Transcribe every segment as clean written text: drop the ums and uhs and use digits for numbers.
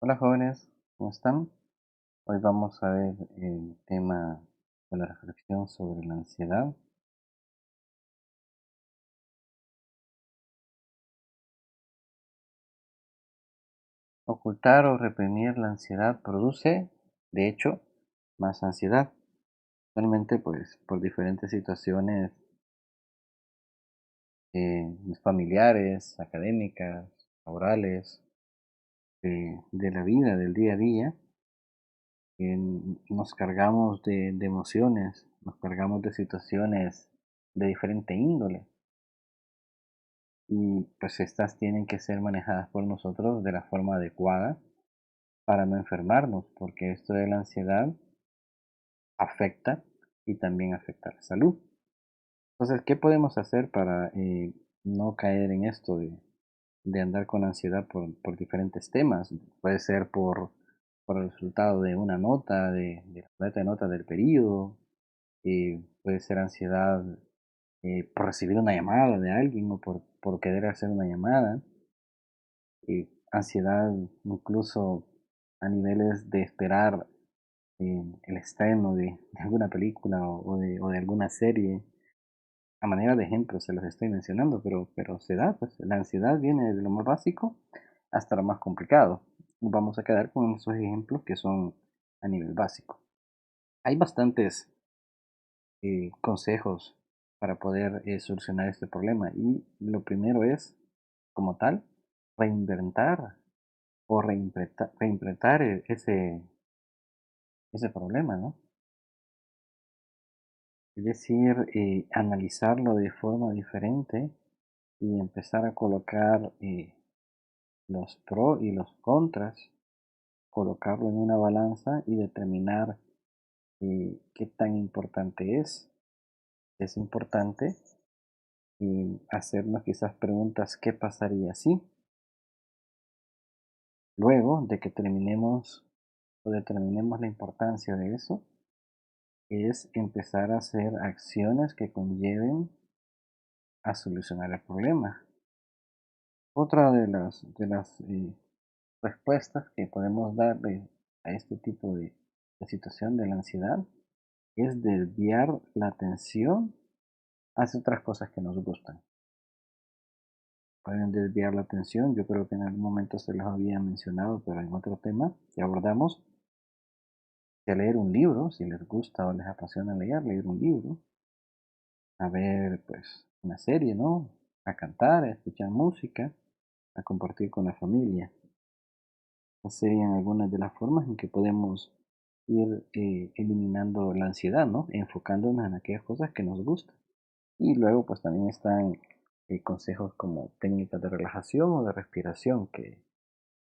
Hola jóvenes, ¿cómo están? Hoy vamos a ver el tema de la reflexión sobre la ansiedad. Ocultar o reprimir la ansiedad produce, de hecho, más ansiedad. Actualmente, pues, por diferentes situaciones familiares, académicas, laborales, de la vida, del día a día, nos cargamos de emociones, nos cargamos de situaciones de diferente índole. Y pues estas tienen que ser manejadas por nosotros de la forma adecuada para no enfermarnos, porque esto de la ansiedad afecta y también afecta a la salud. Entonces, ¿qué podemos hacer para no caer en esto de andar con ansiedad por diferentes temas? Puede ser por el resultado de una nota, de la nota de notas del periodo, puede ser ansiedad por recibir una llamada de alguien o por querer hacer una llamada, ansiedad incluso a niveles de esperar el estreno de alguna película o de alguna serie. A manera de ejemplo se los estoy mencionando, pero se da, pues la ansiedad viene de lo más básico hasta lo más complicado. Vamos a quedar con esos ejemplos que son a nivel básico. Hay bastantes consejos para poder solucionar este problema y lo primero es, como tal, reinventar o reimplementar ese problema, ¿no? Es decir, analizarlo de forma diferente y empezar a colocar los pros y los contras, colocarlo en una balanza y determinar qué tan importante es. Es importante y hacernos quizás preguntas, ¿qué pasaría si? Luego de que terminemos o determinemos la importancia de eso, es empezar a hacer acciones que conlleven a solucionar el problema. Otra de las respuestas que podemos darle a este tipo de situación de la ansiedad es desviar la atención hacia otras cosas que nos gustan. Pueden desviar la atención, yo creo que en algún momento se los había mencionado, pero en otro tema que abordamos, de leer un libro, si les gusta o les apasiona leer un libro, a ver pues una serie, ¿no? A cantar, a escuchar música, a compartir con la familia. Estas serían algunas de las formas en que podemos ir eliminando la ansiedad, ¿no? Enfocándonos en aquellas cosas que nos gustan. Y luego pues también están consejos como técnicas de relajación o de respiración que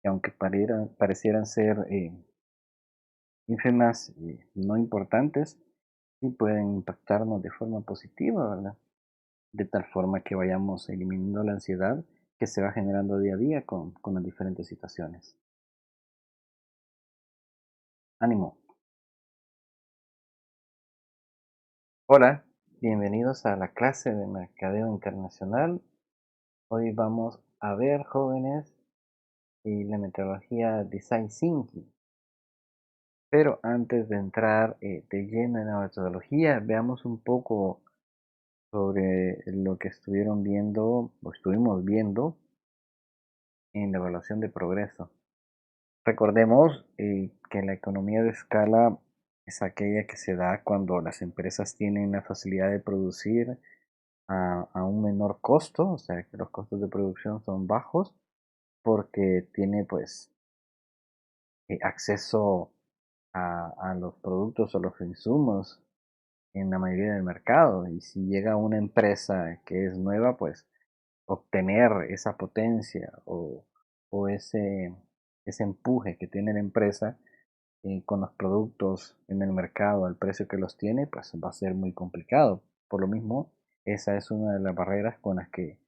aunque parecieran ser ínfimas y no importantes, sí pueden impactarnos de forma positiva, ¿verdad? De tal forma que vayamos eliminando la ansiedad que se va generando día a día con las diferentes situaciones. Ánimo. Hola, bienvenidos a la clase de Mercadeo Internacional. Hoy vamos a ver, jóvenes, la metodología Design Thinking. Pero antes de entrar de lleno en la metodología, veamos un poco sobre lo que estuvieron viendo o estuvimos viendo en la evaluación de progreso. Recordemos que la economía de escala es aquella que se da cuando las empresas tienen la facilidad de producir a un menor costo, o sea que los costos de producción son bajos porque tiene pues acceso a los productos o los insumos en la mayoría del mercado. Y si llega una empresa que es nueva, pues obtener esa potencia o ese empuje que tiene la empresa con los productos en el mercado al precio que los tiene, pues va a ser muy complicado. Por lo mismo, esa es una de las barreras con las que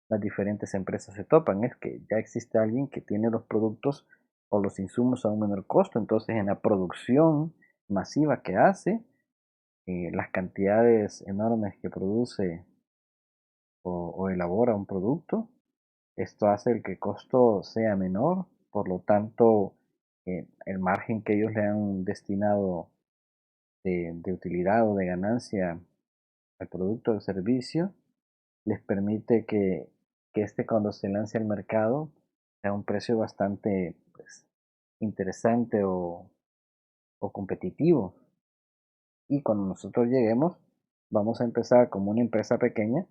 las diferentes empresas se topan, es que ya existe alguien que tiene los productos o los insumos a un menor costo, entonces en la producción masiva que hace, las cantidades enormes que produce o elabora un producto, esto hace el que el costo sea menor, por lo tanto el margen que ellos le han destinado de utilidad o de ganancia al producto o servicio les permite que este cuando se lance al mercado sea un precio bastante pues, interesante o competitivo. Y cuando nosotros lleguemos, vamos a empezar como una empresa pequeña,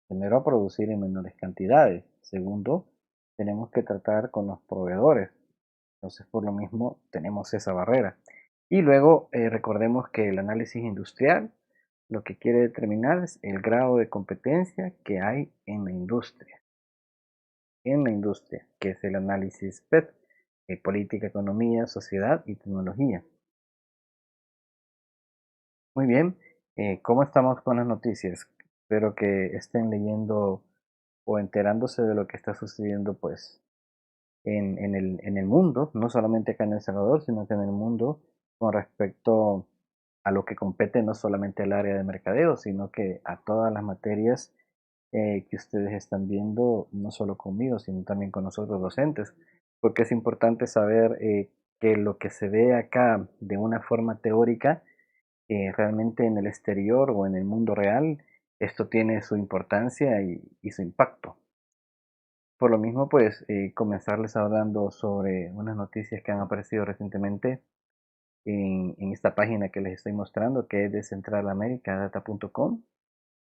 primero a producir en menores cantidades. Segundo, tenemos que tratar con los proveedores. Entonces, por lo mismo, tenemos esa barrera. Y luego, recordemos que el análisis industrial lo que quiere determinar es el grado de competencia que hay en la industria, que es el análisis PET, política, economía, sociedad y tecnología. Muy bien, ¿cómo estamos con las noticias? Espero que estén leyendo o enterándose de lo que está sucediendo pues en el mundo, no solamente acá en El Salvador, sino que en el mundo con respecto a lo que compete no solamente al área de mercadeo, sino que a todas las materias que ustedes están viendo, no solo conmigo, sino también con nosotros docentes, porque es importante saber que lo que se ve acá de una forma teórica, realmente en el exterior o en el mundo real, esto tiene su importancia y su impacto. Por lo mismo, pues comenzarles hablando sobre unas noticias que han aparecido recientemente en esta página que les estoy mostrando, que es de centralamericadata.com,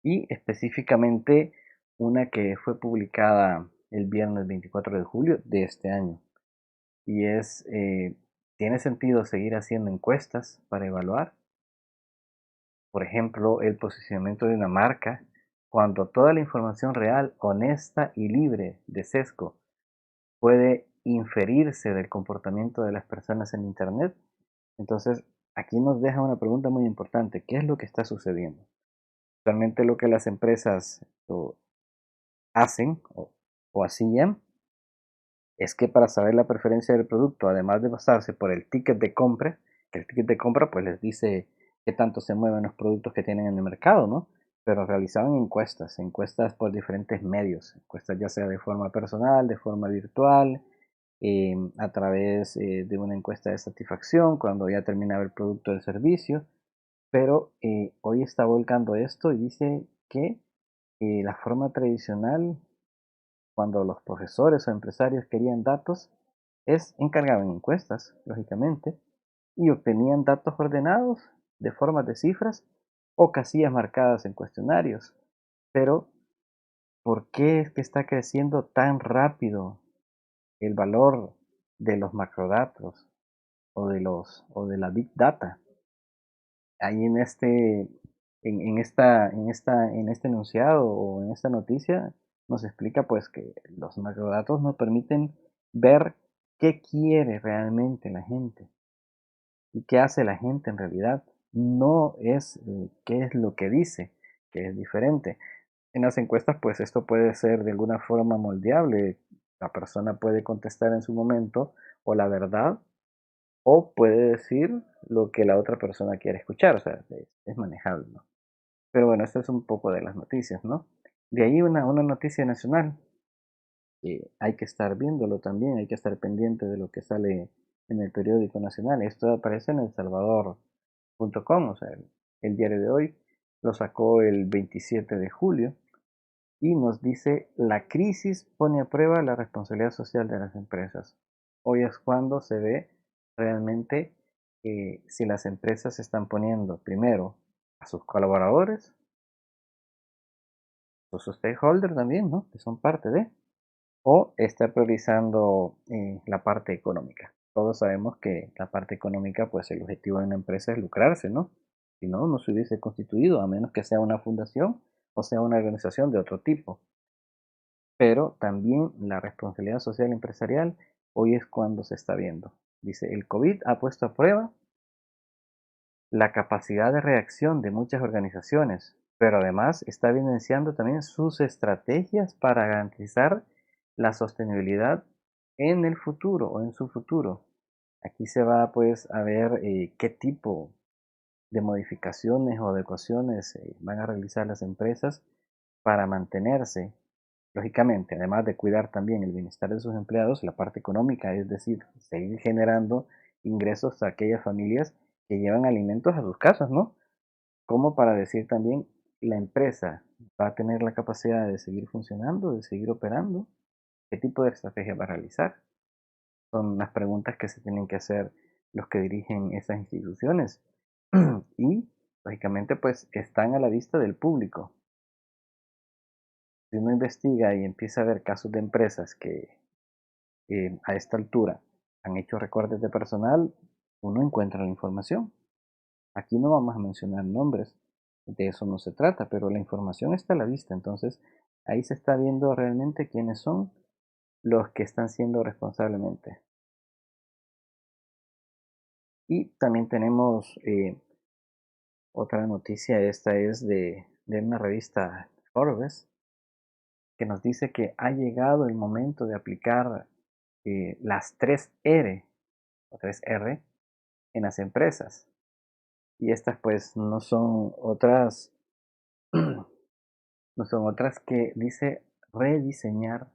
y específicamente una que fue publicada el viernes 24 de julio de este año. Y es, ¿tiene sentido seguir haciendo encuestas para evaluar, por ejemplo, el posicionamiento de una marca, cuando toda la información real, honesta y libre de sesgo puede inferirse del comportamiento de las personas en Internet? Entonces, aquí nos deja una pregunta muy importante. ¿Qué es lo que está sucediendo? Realmente lo que las empresas hacen o hacían es que para saber la preferencia del producto, además de basarse por el ticket de compra, que el ticket de compra pues les dice qué tanto se mueven los productos que tienen en el mercado, ¿no? Pero realizaban encuestas, encuestas por diferentes medios, encuestas ya sea de forma personal, de forma virtual, a través de una encuesta de satisfacción cuando ya terminaba el producto o el servicio, pero hoy está volcando esto y dice que la forma tradicional, cuando los profesores o empresarios querían datos, encargaban encuestas, lógicamente, y obtenían datos ordenados de formas de cifras o casillas marcadas en cuestionarios. Pero, ¿por qué es que está creciendo tan rápido el valor de los macrodatos o de la big data? Ahí en este enunciado o en esta noticia nos explica pues que los macrodatos nos permiten ver qué quiere realmente la gente y qué hace la gente en realidad. No es qué es lo que dice, que es diferente. En las encuestas pues esto puede ser de alguna forma moldeable. La persona puede contestar en su momento o la verdad o puede decir lo que la otra persona quiere escuchar, o sea, es manejable, ¿no? Pero bueno, esto es un poco de las noticias, ¿no? De ahí una noticia nacional, que hay que estar viéndolo también, hay que estar pendiente de lo que sale en el periódico nacional. Esto aparece en elsalvador.com, o sea, el diario de hoy lo sacó el 27 de julio y nos dice: la crisis pone a prueba la responsabilidad social de las empresas. Hoy es cuando se ve realmente si las empresas están poniendo primero a sus colaboradores, sus stakeholders también, ¿no? Que son parte de, o está priorizando la parte económica. Todos sabemos que la parte económica, pues el objetivo de una empresa es lucrarse, ¿no? Si no, no se hubiese constituido, a menos que sea una fundación o sea una organización de otro tipo. Pero también la responsabilidad social empresarial hoy es cuando se está viendo. Dice: el COVID ha puesto a prueba la capacidad de reacción de muchas organizaciones, pero además está evidenciando también sus estrategias para garantizar la sostenibilidad en el futuro o en su futuro. Aquí se va pues a ver qué tipo de modificaciones o adecuaciones van a realizar las empresas para mantenerse Lógicamente, además de cuidar también el bienestar de sus empleados, la parte económica, es decir, seguir generando ingresos a aquellas familias que llevan alimentos a sus casas, ¿no? Como para decir también, la empresa va a tener la capacidad de seguir funcionando, de seguir operando, qué tipo de estrategia va a realizar. Son las preguntas que se tienen que hacer los que dirigen esas instituciones. Y, lógicamente, pues están a la vista del público. Si uno investiga y empieza a ver casos de empresas que a esta altura han hecho recortes de personal, uno encuentra la información. Aquí no vamos a mencionar nombres, de eso no se trata, pero la información está a la vista. Entonces, ahí se está viendo realmente quiénes son los que están siendo responsablemente. Y también tenemos otra noticia, esta es de una revista Forbes, que nos dice que ha llegado el momento de aplicar las 3R o 3R en las empresas. Y estas pues no son otras, no son otras que dice rediseñar,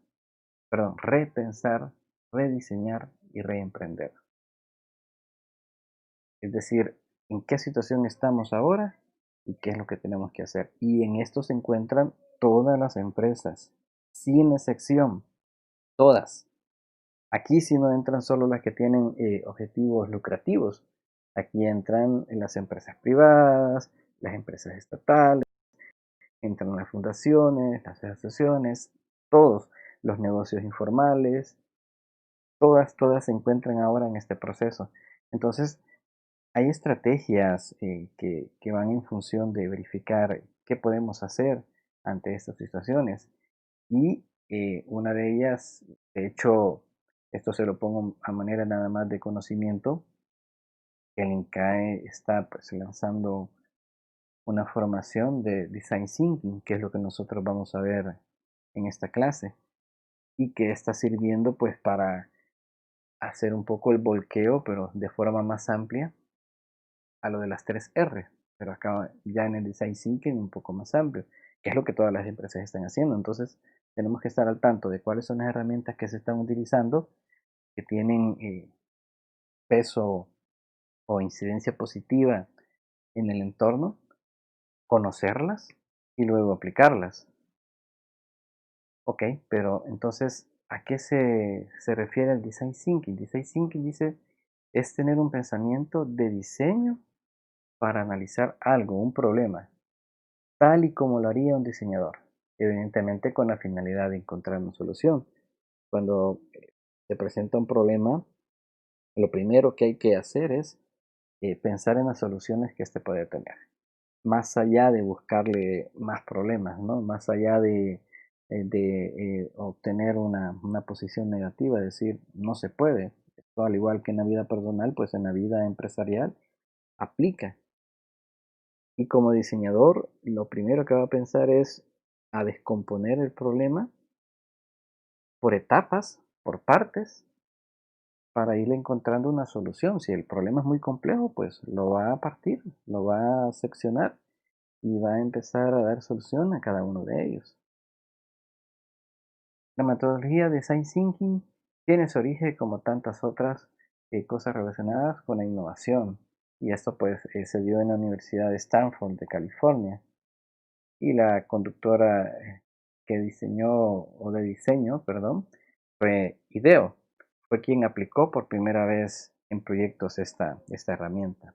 perdón, repensar, rediseñar y reemprender. Es decir, en qué situación estamos ahora y qué es lo que tenemos que hacer. Y en esto se encuentran todas las empresas, sin excepción, todas. Aquí sí no entran solo las que tienen objetivos lucrativos. Aquí entran las empresas privadas, las empresas estatales, entran las fundaciones, las asociaciones, todos los negocios informales, todas se encuentran ahora en este proceso. Entonces, hay estrategias que van en función de verificar qué podemos hacer ante estas situaciones. Y una de ellas, de hecho, esto se lo pongo a manera nada más de conocimiento, que el INCAE está pues lanzando una formación de Design Thinking, que es lo que nosotros vamos a ver en esta clase, y que está sirviendo pues para hacer un poco el volqueo, pero de forma más amplia, a lo de las 3R, pero acá ya en el Design Thinking un poco más amplio, que es lo que todas las empresas están haciendo. Entonces, tenemos que estar al tanto de cuáles son las herramientas que se están utilizando, que tienen peso o incidencia positiva en el entorno, conocerlas y luego aplicarlas. Ok, pero entonces, ¿a qué se refiere el Design Thinking? Design Thinking dice, es tener un pensamiento de diseño para analizar algo, un problema, tal y como lo haría un diseñador, evidentemente con la finalidad de encontrar una solución. Cuando se presenta un problema, lo primero que hay que hacer es pensar en las soluciones que éste puede tener, más allá de buscarle más problemas, ¿no? Más allá de obtener una posición negativa, decir no se puede. Esto, al igual que en la vida personal, pues en la vida empresarial aplica. Y como diseñador, lo primero que va a pensar es a descomponer el problema por etapas, por partes, para ir encontrando una solución. Si el problema es muy complejo, pues lo va a partir, lo va a seccionar y va a empezar a dar solución a cada uno de ellos. La metodología de Design Thinking tiene su origen como tantas otras cosas relacionadas con la innovación. Y esto pues se dio en la Universidad de Stanford de California. Y la conductora que diseñó, o de diseño, perdón, fue IDEO. Fue quien aplicó por primera vez en proyectos esta herramienta.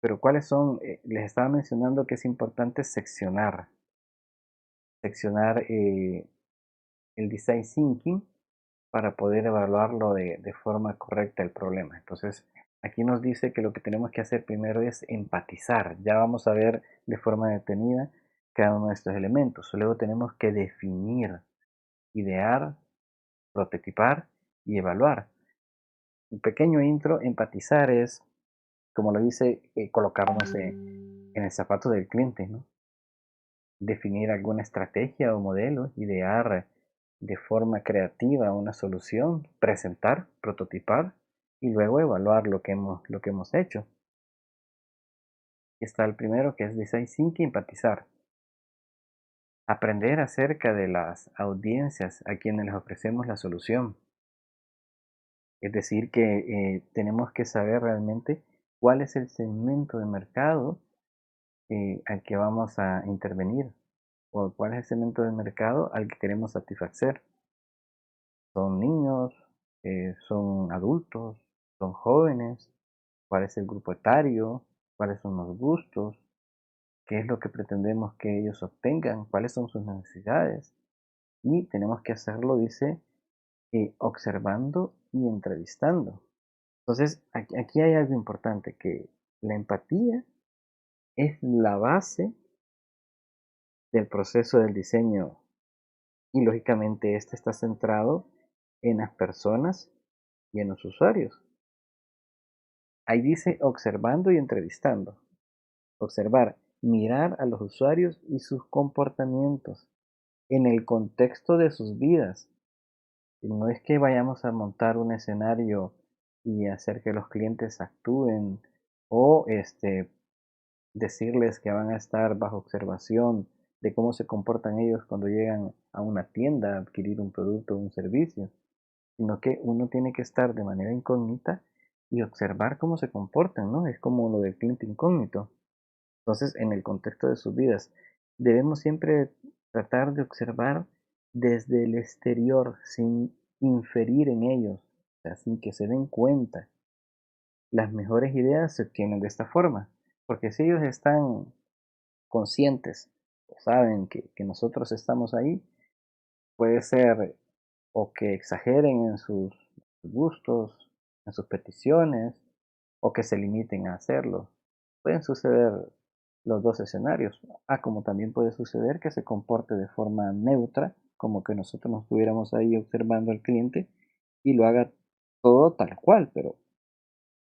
Pero ¿cuáles son? Les estaba mencionando que es importante seccionar el design thinking para poder evaluarlo de forma correcta el problema. Entonces, aquí nos dice que lo que tenemos que hacer primero es empatizar. Ya vamos a ver de forma detenida cada uno de estos elementos. Luego tenemos que definir, idear, prototipar y evaluar. Un pequeño intro, empatizar es, como lo dice, colocarnos en el zapato del cliente, ¿no? Definir alguna estrategia o modelo, idear de forma creativa una solución, presentar, prototipar y luego evaluar lo que hemos hecho. Y está el primero que es Design Thinking, empatizar. Aprender acerca de las audiencias a quienes les ofrecemos la solución. Es decir, que tenemos que saber realmente cuál es el segmento de mercado al que vamos a intervenir o cuál es el segmento de mercado al que queremos satisfacer. ¿Son niños? ¿Son adultos? ¿Son jóvenes? ¿Cuál es el grupo etario? ¿Cuáles son los gustos? ¿Qué es lo que pretendemos que ellos obtengan? ¿Cuáles son sus necesidades? Y tenemos que hacerlo, dice, observando y entrevistando. Entonces, aquí hay algo importante, que la empatía es la base del proceso del diseño y lógicamente este está centrado en las personas y en los usuarios. Ahí dice observando y entrevistando. Observar, mirar a los usuarios y sus comportamientos en el contexto de sus vidas. Y no es que vayamos a montar un escenario y hacer que los clientes actúen o decirles que van a estar bajo observación de cómo se comportan ellos cuando llegan a una tienda a adquirir un producto o un servicio, sino que uno tiene que estar de manera incógnita y observar cómo se comportan, ¿no? Es como lo del cliente incógnito. Entonces, en el contexto de sus vidas, debemos siempre tratar de observar desde el exterior, sin inferir en ellos, o sea, sin que se den cuenta. Las mejores ideas se obtienen de esta forma, porque si ellos están conscientes o saben que nosotros estamos ahí, puede ser o que exageren en sus gustos, en sus peticiones, o que se limiten a hacerlo. Pueden suceder los dos escenarios. Como también puede suceder que se comporte de forma neutra, como que nosotros nos estuviéramos ahí observando al cliente y lo haga todo tal cual, pero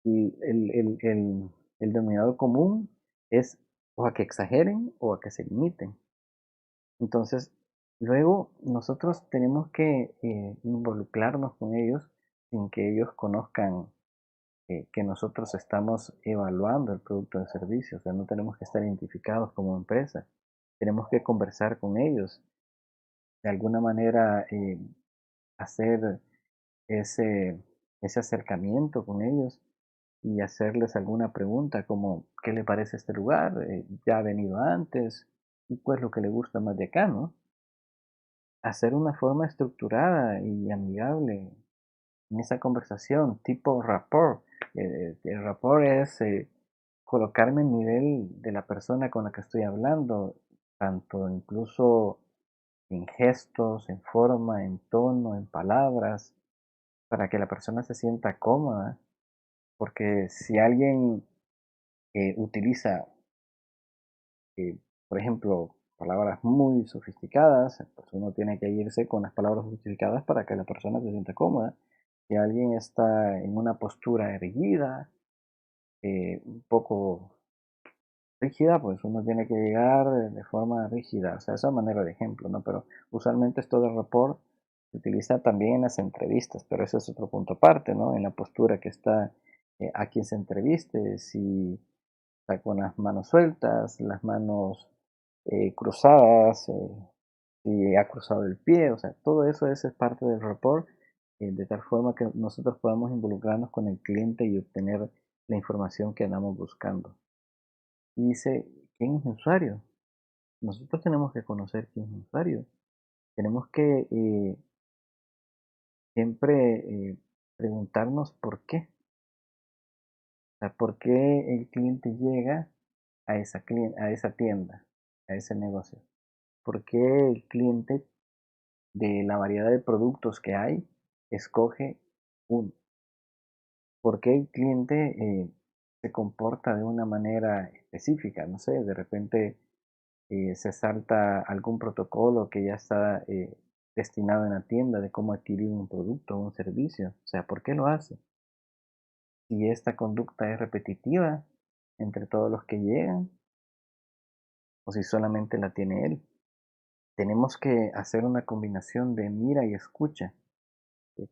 el denominador común es o a que exageren o a que se limiten. Entonces, luego nosotros tenemos que involucrarnos con ellos sin que ellos conozcan que nosotros estamos evaluando el producto o servicio. O sea, no tenemos que estar identificados como empresa. Tenemos que conversar con ellos, de alguna manera hacer ese, ese acercamiento con ellos y hacerles alguna pregunta como, ¿qué le parece este lugar? ¿Ya ha venido antes? ¿Y cuál es lo que le gusta más de acá, no? Hacer una forma estructurada y amigable en esa conversación, tipo rapport. El rapport es colocarme en nivel de la persona con la que estoy hablando, tanto incluso en gestos, en forma, en tono, en palabras, para que la persona se sienta cómoda, porque si alguien utiliza, eh, por ejemplo, palabras muy sofisticadas, pues uno tiene que irse con las palabras sofisticadas para que la persona se sienta cómoda. Si alguien está en una postura erguida, un poco rígida, pues uno tiene que llegar de forma rígida, o sea, esa manera de ejemplo, ¿no? Pero usualmente esto de rapport se utiliza también en las entrevistas, pero eso es otro punto aparte, ¿no? En la postura que está a quien se entreviste, si está con las manos sueltas, las manos cruzadas, si ha cruzado el pie, o sea, todo eso es parte del rapport, de tal forma que nosotros podamos involucrarnos con el cliente y obtener la información que andamos buscando. Y dice, ¿quién es el usuario? Nosotros tenemos que conocer quién es el usuario. Tenemos que siempre preguntarnos por qué. O sea, por qué el cliente llega a esa tienda, a ese negocio. ¿Por qué el cliente, de la variedad de productos que hay, escoge uno? ¿Por qué el cliente se comporta de una manera específica? No sé, de repente se salta algún protocolo que ya está destinado en la tienda de cómo adquirir un producto o un servicio. O sea, ¿por qué lo hace? Si esta conducta es repetitiva entre todos los que llegan o si solamente la tiene él. Tenemos que hacer una combinación de mira y escucha,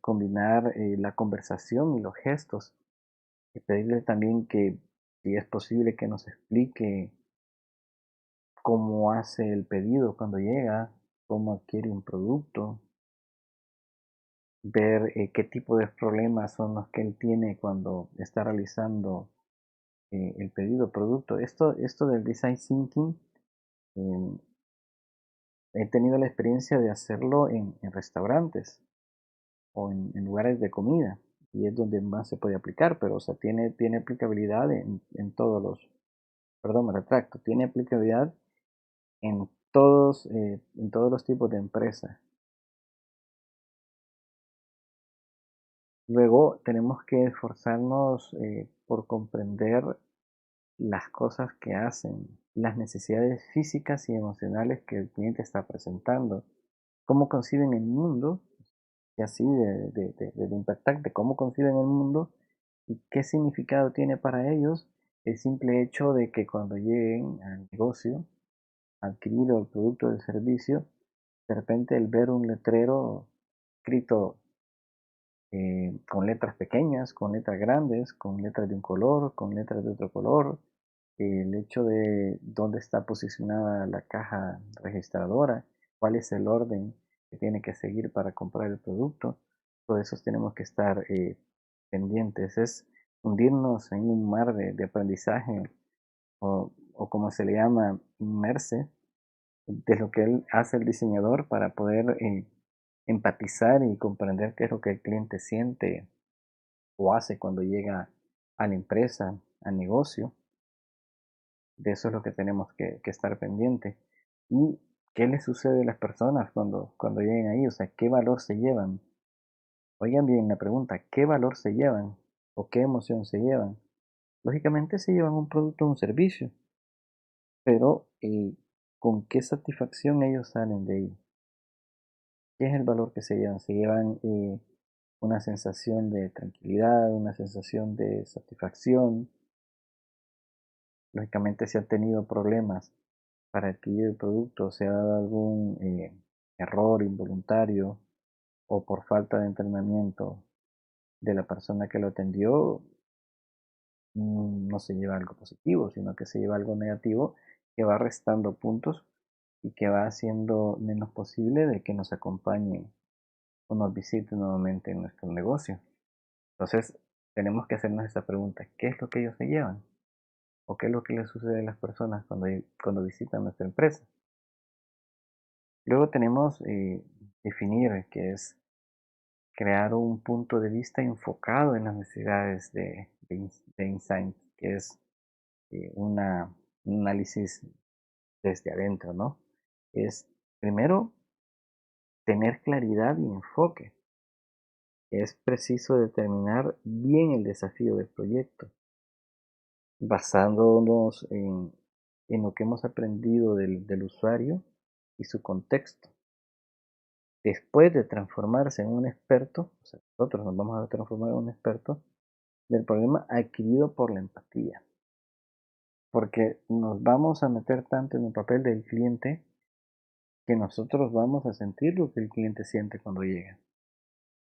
combinar la conversación y los gestos y pedirle también que, si es posible, que nos explique cómo hace el pedido cuando llega, cómo adquiere un producto, ver qué tipo de problemas son los que él tiene cuando está realizando el pedido producto. Esto del design thinking, eh, he tenido la experiencia de hacerlo en restaurantes o en lugares de comida y es donde más se puede aplicar, pero o sea, tiene aplicabilidad en todos los, perdón, me retracto, tiene aplicabilidad en todos los tipos de empresas. Luego tenemos que esforzarnos por comprender las cosas que hacen, las necesidades físicas y emocionales que el cliente está presentando, cómo conciben el mundo, y así de impactante, cómo conciben el mundo y qué significado tiene para ellos el simple hecho de que cuando lleguen al negocio, a adquirir el producto o el servicio, de repente el ver un letrero escrito con letras pequeñas, con letras grandes, con letras de un color, con letras de otro color, el hecho de dónde está posicionada la caja registradora, cuál es el orden que tiene que seguir para comprar el producto, todo eso tenemos que estar pendientes, es hundirnos en un mar de aprendizaje o como se le llama, inmerse de lo que él hace el diseñador para poder empatizar y comprender qué es lo que el cliente siente o hace cuando llega a la empresa, al negocio. De eso es lo que tenemos que estar pendiente. ¿Y qué les sucede a las personas cuando lleguen ahí? O sea, ¿qué valor se llevan? Oigan bien la pregunta, ¿qué valor se llevan? ¿O qué emoción se llevan? Lógicamente se llevan un producto o un servicio, pero ¿con qué satisfacción ellos salen de ahí? ¿Qué es el valor que se llevan? Se llevan una sensación de tranquilidad, una sensación de satisfacción. Lógicamente, si han tenido problemas para adquirir el producto, se ha dado algún error involuntario o por falta de entrenamiento de la persona que lo atendió, no se lleva algo positivo, sino que se lleva algo negativo que va restando puntos y que va haciendo menos posible de que nos acompañe o nos visite nuevamente en nuestro negocio. Entonces, tenemos que hacernos esta pregunta, ¿qué es lo que ellos se llevan? ¿O qué es lo que les sucede a las personas cuando visitan nuestra empresa? Luego tenemos definir, que es crear un punto de vista enfocado en las necesidades de Insight, que es un análisis desde adentro, ¿no? Es primero tener claridad y enfoque. Es preciso determinar bien el desafío del proyecto, basándonos en lo que hemos aprendido del usuario y su contexto. Después de transformarse en un experto, o sea, nosotros nos vamos a transformar en un experto del problema adquirido por la empatía, porque nos vamos a meter tanto en el papel del cliente que nosotros vamos a sentir lo que el cliente siente cuando llega.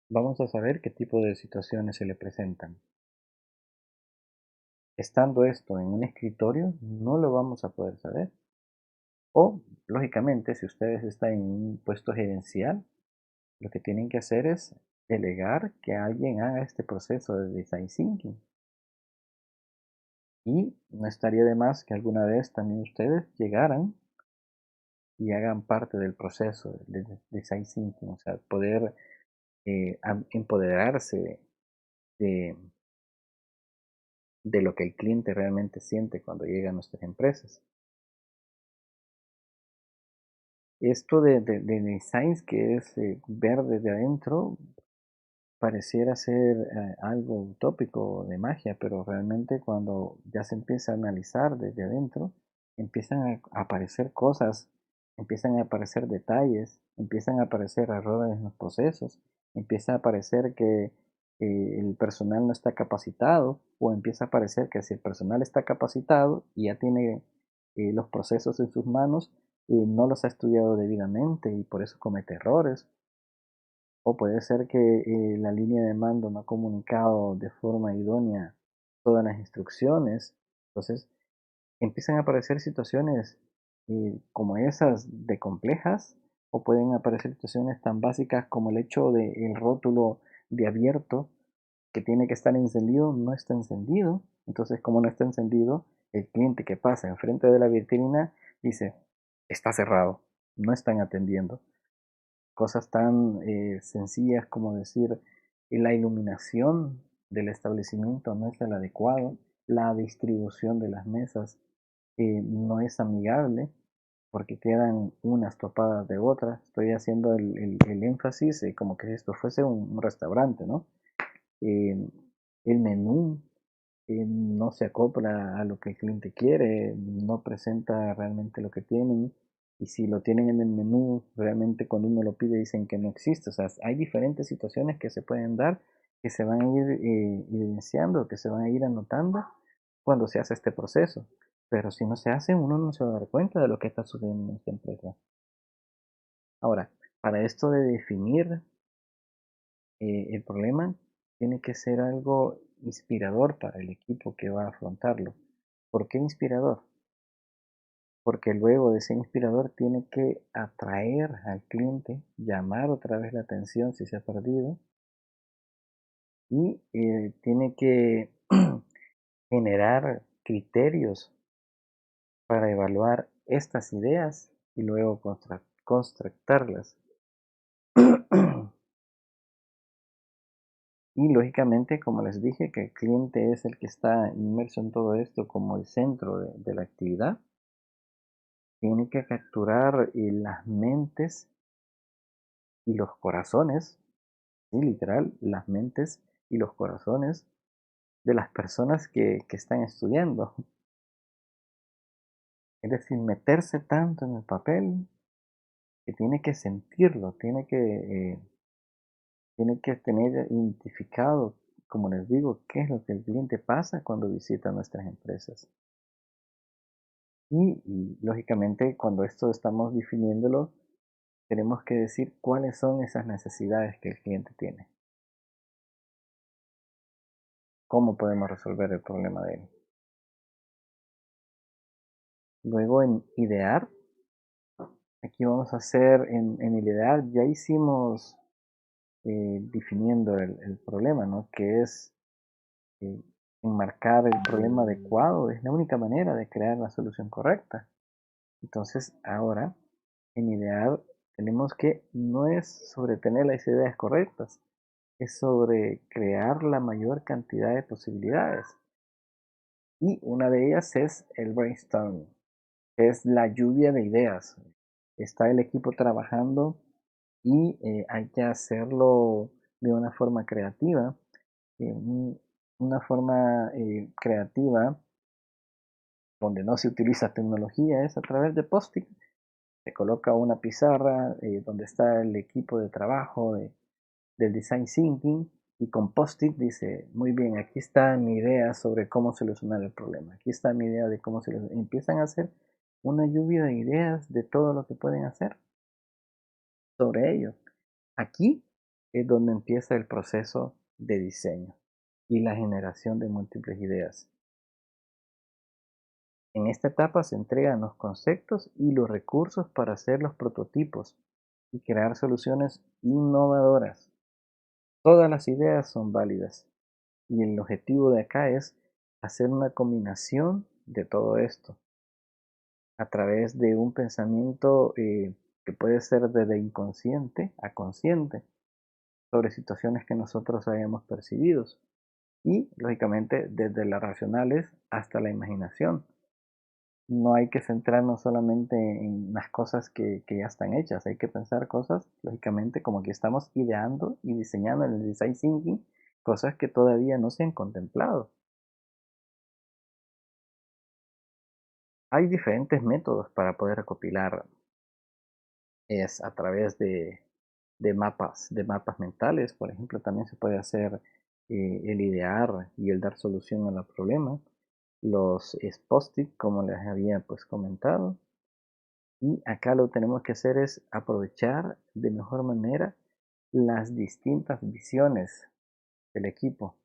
Vamos a saber qué tipo de situaciones se le presentan. Estando esto en un escritorio, no lo vamos a poder saber. O, lógicamente, si ustedes están en un puesto gerencial, lo que tienen que hacer es delegar que alguien haga este proceso de design thinking. Y no estaría de más que alguna vez también ustedes llegaran y hagan parte del proceso de design thinking, o sea, poder empoderarse de, de lo que el cliente realmente siente cuando llega a nuestras empresas. Esto de design, que es ver desde adentro, pareciera ser algo utópico de magia, pero realmente cuando ya se empieza a analizar desde adentro, empiezan a aparecer cosas, empiezan a aparecer detalles, empiezan a aparecer errores en los procesos, empieza a aparecer que el personal no está capacitado o empieza a aparecer que si el personal está capacitado y ya tiene los procesos en sus manos, no los ha estudiado debidamente y por eso comete errores o puede ser que la línea de mando no ha comunicado de forma idónea todas las instrucciones. Entonces empiezan a aparecer situaciones como esas de complejas, o pueden aparecer situaciones tan básicas como el hecho de el rótulo de abierto que tiene que estar encendido no está encendido. Entonces, como no está encendido, el cliente que pasa enfrente de la vitrina dice, está cerrado, no están atendiendo. Cosas tan sencillas como decir la iluminación del establecimiento no es el adecuado, la distribución de las mesas no es amigable porque quedan unas topadas de otras. Estoy haciendo el énfasis como que esto fuese un restaurante, ¿no? Eh, el menú no se acopla a lo que el cliente quiere, no presenta realmente lo que tienen. Y si lo tienen en el menú, realmente cuando uno lo pide dicen que no existe. O sea, hay diferentes situaciones que se pueden dar, que se van a ir evidenciando, que se van a ir anotando cuando se hace este proceso. Pero si no se hace, uno no se va a dar cuenta de lo que está sucediendo en esta empresa. Ahora, para esto de definir el problema, tiene que ser algo inspirador para el equipo que va a afrontarlo. ¿Por qué inspirador? Porque luego de ser inspirador tiene que atraer al cliente, llamar otra vez la atención si se ha perdido y tiene que generar criterios para evaluar estas ideas y luego constructarlas. Y lógicamente, como les dije, que el cliente es el que está inmerso en todo esto como el centro de la actividad, tiene que capturar las mentes y los corazones, sí, literal, las mentes y los corazones de las personas que están estudiando. Es decir, meterse tanto en el papel que tiene que sentirlo, tiene que tener identificado, como les digo, qué es lo que el cliente pasa cuando visita nuestras empresas. Y lógicamente cuando esto estamos definiéndolo, tenemos que decir cuáles son esas necesidades que el cliente tiene, cómo podemos resolver el problema de él. Luego en idear, aquí vamos a hacer, en el idear ya hicimos definiendo el problema, ¿no? Que es eh, enmarcar el problema adecuado, es la única manera de crear la solución correcta. Entonces ahora, en idear, tenemos que no es sobre tener las ideas correctas, es sobre crear la mayor cantidad de posibilidades. Y una de ellas es el brainstorming, es la lluvia de ideas. Está el equipo trabajando y hay que hacerlo de una forma creativa. Una forma creativa donde no se utiliza tecnología es a través de post-it. Se coloca una pizarra donde está el equipo de trabajo del design thinking y con post-it dice, muy bien, aquí está mi idea sobre cómo solucionar el problema, aquí está mi idea de cómo solucionar. Empiezan a hacer una lluvia de ideas de todo lo que pueden hacer sobre ello. Aquí es donde empieza el proceso de diseño y la generación de múltiples ideas. En esta etapa se entregan los conceptos y los recursos para hacer los prototipos y crear soluciones innovadoras. Todas las ideas son válidas y el objetivo de acá es hacer una combinación de todo esto a través de un pensamiento que puede ser desde inconsciente a consciente sobre situaciones que nosotros hayamos percibido y lógicamente desde las racionales hasta la imaginación. No hay que centrarnos solamente en las cosas que ya están hechas, hay que pensar cosas, lógicamente, como que estamos ideando y diseñando en el design thinking, cosas que todavía no se han contemplado. Hay diferentes métodos para poder recopilar, es a través de mapas mentales, por ejemplo, también se puede hacer el idear y el dar solución a los problemas, los post-it, como les había pues comentado. Y acá lo que tenemos que hacer es aprovechar de mejor manera las distintas visiones del equipo.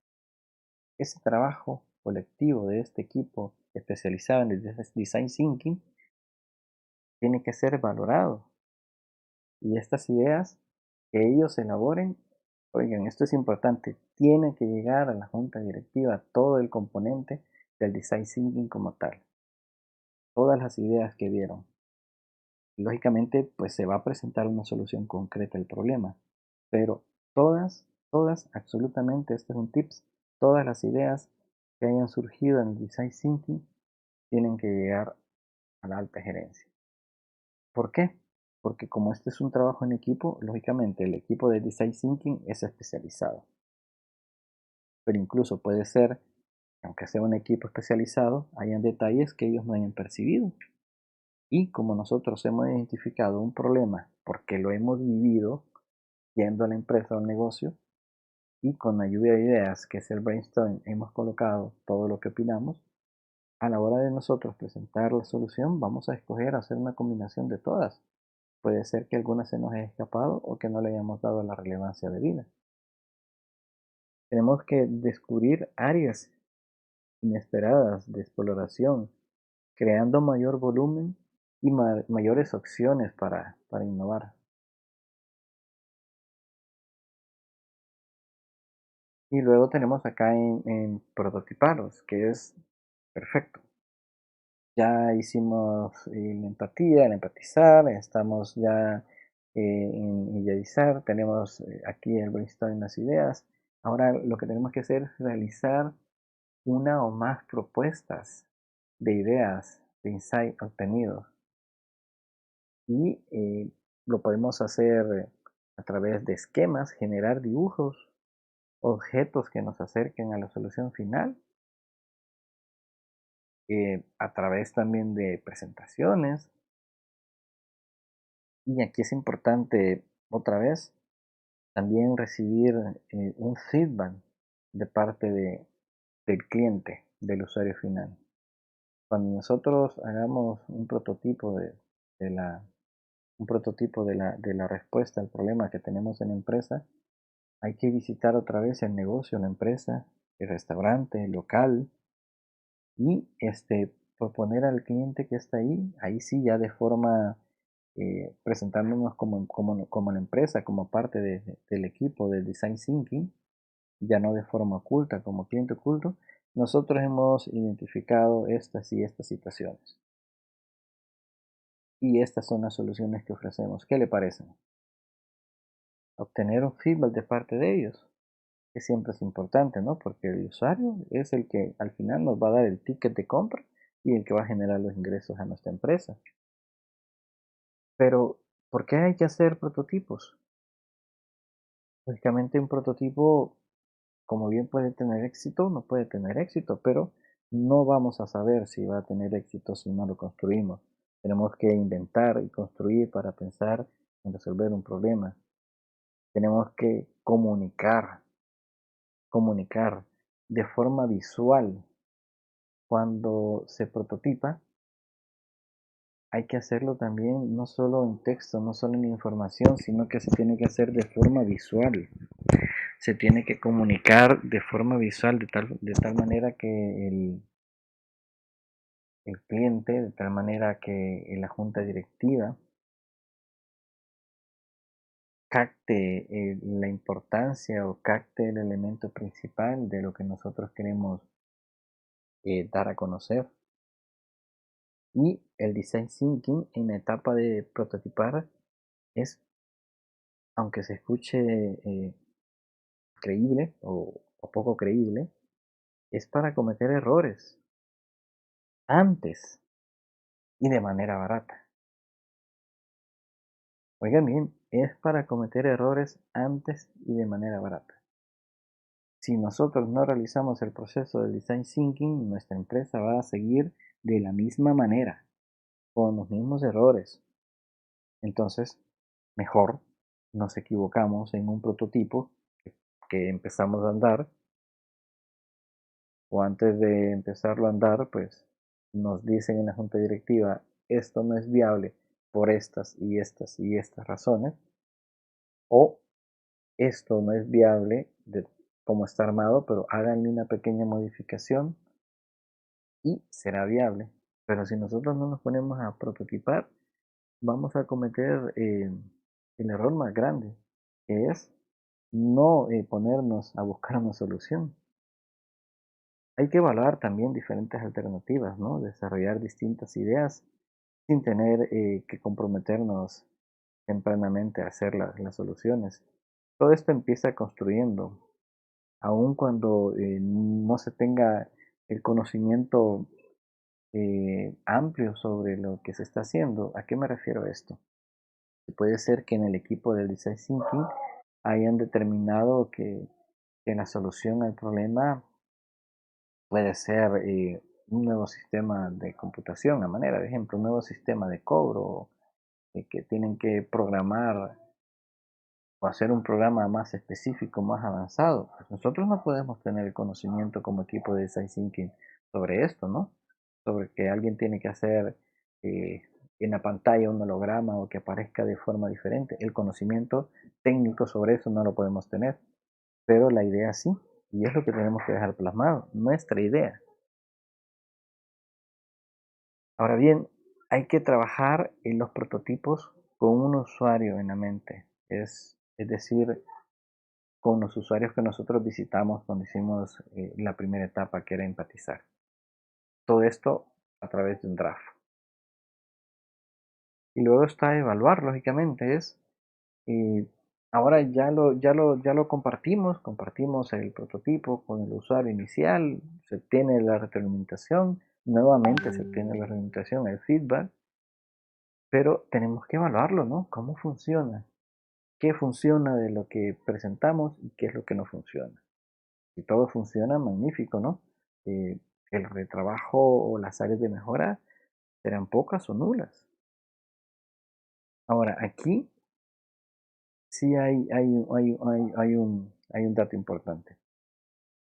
Ese trabajo colectivo de este equipo especializado en el design thinking tiene que ser valorado. Y estas ideas que ellos elaboren, oigan, esto es importante, tiene que llegar a la junta directiva todo el componente del design thinking como tal, todas las ideas que dieron. Lógicamente, pues se va a presentar una solución concreta al problema, pero todas, absolutamente, este es un tips, todas las ideas que hayan surgido en el design thinking tienen que llegar a la alta gerencia. ¿Por qué? Porque como este es un trabajo en equipo, lógicamente el equipo de design thinking es especializado, pero incluso puede ser, aunque sea un equipo especializado, hayan detalles que ellos no hayan percibido. Y como nosotros hemos identificado un problema porque lo hemos vivido yendo a la empresa o al negocio y con la lluvia de ideas que es el brainstorm hemos colocado todo lo que opinamos, a la hora de nosotros presentar la solución vamos a escoger hacer una combinación de todas. Puede ser que alguna se nos haya escapado o que no le hayamos dado la relevancia debida. Tenemos que descubrir áreas inesperadas de exploración, creando mayor volumen y mayores opciones para innovar. Y luego tenemos acá en prototiparos, que es perfecto. Ya hicimos la empatía, el empatizar, estamos ya en idealizar, tenemos aquí el brainstorming, las ideas. Ahora lo que tenemos que hacer es realizar una o más propuestas de ideas, de insight obtenidos. Y lo podemos hacer a través de esquemas, generar dibujos, objetos que nos acerquen a la solución final, a través también de presentaciones. Y aquí es importante, otra vez, también recibir un feedback de parte del cliente, del usuario final. Cuando nosotros hagamos un prototipo de la, un prototipo de la respuesta al problema que tenemos en la empresa, hay que visitar otra vez el negocio, la empresa, el restaurante, el local, y proponer al cliente que está ahí sí ya de forma presentándonos como la empresa, como parte del equipo de Design Thinking, ya no de forma oculta, como cliente oculto, nosotros hemos identificado estas y estas situaciones. Y estas son las soluciones que ofrecemos. ¿Qué le parecen? Obtener un feedback de parte de ellos, que siempre es importante, ¿no? Porque el usuario es el que al final nos va a dar el ticket de compra y el que va a generar los ingresos a nuestra empresa. Pero, ¿por qué hay que hacer prototipos? Lógicamente un prototipo, como bien puede tener éxito, no puede tener éxito, pero no vamos a saber si va a tener éxito si no lo construimos. Tenemos que inventar y construir para pensar en resolver un problema. Tenemos que comunicar de forma visual. Cuando se prototipa, hay que hacerlo también no solo en texto, no solo en información, sino que se tiene que hacer de forma visual. Se tiene que comunicar de forma visual de tal manera que el cliente, de tal manera que la junta directiva capte la importancia o capte el elemento principal de lo que nosotros queremos dar a conocer. Y el design thinking en la etapa de prototipar es, aunque se escuche creíble o poco creíble, es para cometer errores antes y de manera barata. Oigan bien, es para cometer errores antes y de manera barata. Si nosotros no realizamos el proceso de design thinking, nuestra empresa va a seguir de la misma manera, con los mismos errores. Entonces, mejor nos equivocamos en un prototipo que empezamos a andar, o antes de empezarlo a andar, pues nos dicen en la junta directiva, esto no es viable por estas y estas y estas razones, o esto no es viable de cómo está armado, pero háganle una pequeña modificación y será viable. Pero si nosotros no nos ponemos a prototipar, vamos a cometer el error más grande, que es no ponernos a buscar una solución. Hay que evaluar también diferentes alternativas, ¿no? Desarrollar distintas ideas sin tener que comprometernos tempranamente a hacer las soluciones. Todo esto empieza construyendo, aun cuando no se tenga el conocimiento amplio sobre lo que se está haciendo. ¿A qué me refiero a esto? Puede ser que en el equipo del Design Thinking hayan determinado que la solución al problema puede ser un nuevo sistema de computación, a manera de ejemplo, un nuevo sistema de cobro, que tienen que programar o hacer un programa más específico, más avanzado. Pues nosotros no podemos tener el conocimiento como equipo de Design Thinking sobre esto, ¿no? Sobre que alguien tiene que hacer eh, en la pantalla un holograma o que aparezca de forma diferente. El conocimiento técnico sobre eso no lo podemos tener, pero la idea sí, y es lo que tenemos que dejar plasmado, nuestra idea. Ahora bien, hay que trabajar en los prototipos con un usuario en la mente, es decir, con los usuarios que nosotros visitamos cuando hicimos la primera etapa, que era empatizar. Todo esto a través de un draft. Y luego está evaluar, lógicamente, eh, ahora ya lo compartimos el prototipo con el usuario inicial, se tiene la retroalimentación, nuevamente se tiene la retroalimentación, el feedback, pero tenemos que evaluarlo, ¿no? ¿Cómo funciona? ¿Qué funciona de lo que presentamos y qué es lo que no funciona? Si todo funciona, magnífico, ¿no? Eh, el retrabajo o las áreas de mejora serán pocas o nulas. Ahora, aquí sí hay un dato importante.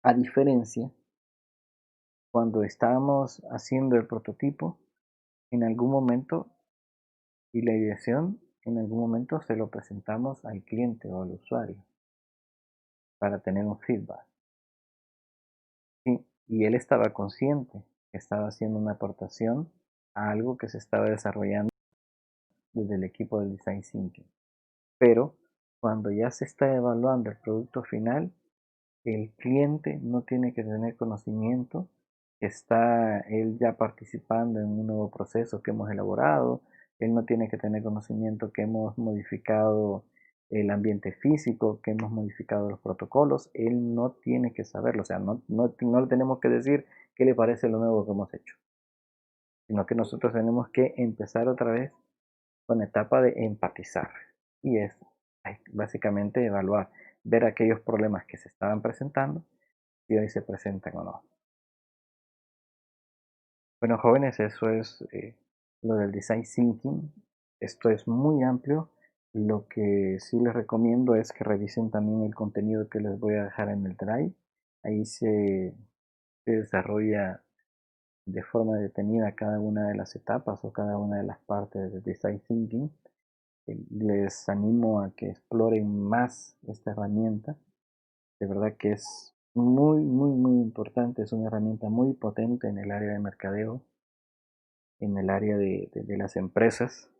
A diferencia, cuando estábamos haciendo el prototipo, en algún momento, y la ideación, en algún momento se lo presentamos al cliente o al usuario para tener un feedback. Sí, y él estaba consciente que estaba haciendo una aportación a algo que se estaba desarrollando desde el equipo de Design Thinking. Pero cuando ya se está evaluando el producto final, el cliente no tiene que tener conocimiento que está él ya participando en un nuevo proceso que hemos elaborado, él no tiene que tener conocimiento que hemos modificado el ambiente físico, que hemos modificado los protocolos, él no tiene que saberlo, o sea, no le tenemos que decir qué le parece lo nuevo que hemos hecho, sino que nosotros tenemos que empezar otra vez con la etapa de empatizar. Y es básicamente evaluar, ver aquellos problemas que se estaban presentando y hoy se presentan o no. Bueno, jóvenes, eso es lo del design thinking. Esto es muy amplio. Lo que sí les recomiendo es que revisen también el contenido que les voy a dejar en el Drive. Ahí se desarrolla de forma detenida cada una de las etapas o cada una de las partes del design thinking. Les animo a que exploren más esta herramienta. De verdad que es muy, muy, muy importante. Es una herramienta muy potente en el área de mercadeo, en el área de las empresas,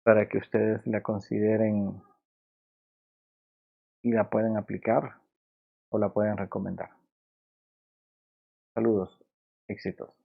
para que ustedes la consideren y la puedan aplicar o la puedan recomendar. Saludos, éxitos.